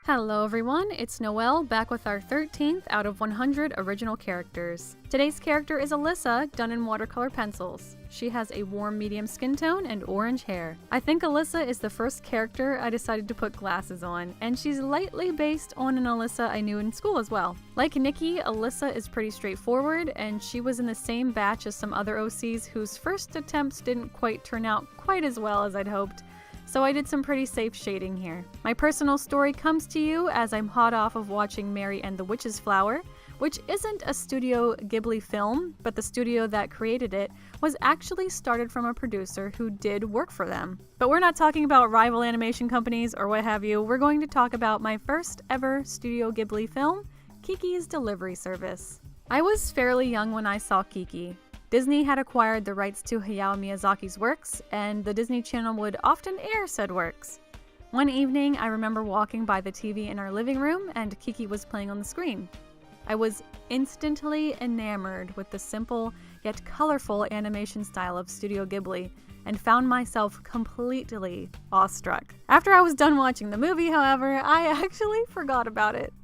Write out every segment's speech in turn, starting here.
Hello everyone, it's Noel back with our 13th out of 100 original characters. Today's character is ALYSSA, done in watercolor pencils. She has a warm medium skin tone and orange hair. I think ALYSSA is the first character I decided to put glasses on, and she's lightly based on an ALYSSA I knew in school as well. Like Nikki, ALYSSA is pretty straightforward, and she was in the same batch as some other OCs whose first attempts didn't quite turn out quite as well as I'd hoped. So I did some pretty safe shading here. My personal story comes to you as I'm hot off of watching Mary and the Witch's Flower, which isn't a Studio Ghibli film, but the studio that created it was actually started from a producer who did work for them. But we're not talking about rival animation companies or what have you. We're going to talk about my first ever Studio Ghibli film, Kiki's Delivery Service. I was fairly young when I saw Kiki. Disney had acquired the rights to Hayao Miyazaki's works, and the Disney Channel would often air said works. One evening, I remember walking by the TV in our living room, and Kiki was playing on the screen. I was instantly enamored with the simple yet colorful animation style of Studio Ghibli, and found myself completely awestruck. After I was done watching the movie, however, I actually forgot about it.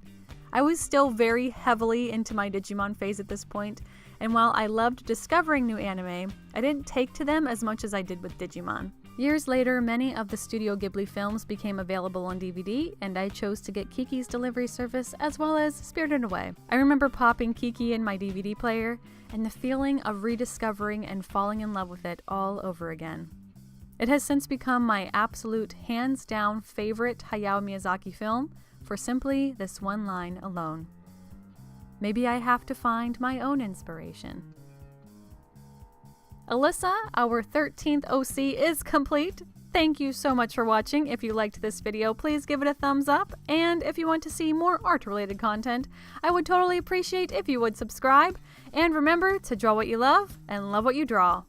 I was still very heavily into my Digimon phase at this point, and while I loved discovering new anime, I didn't take to them as much as I did with Digimon. Years later, many of the Studio Ghibli films became available on DVD, and I chose to get Kiki's Delivery Service as well as Spirited Away. I remember popping Kiki in my DVD player, and the feeling of rediscovering and falling in love with it all over again. It has since become my absolute hands-down favorite Hayao Miyazaki film for simply this one line alone. Maybe I have to find my own inspiration. ALYSSA, our 13th OC, is complete. Thank you so much for watching. If you liked this video, please give it a thumbs up. And if you want to see more art-related content, I would totally appreciate if you would subscribe. And remember to draw what you love and love what you draw.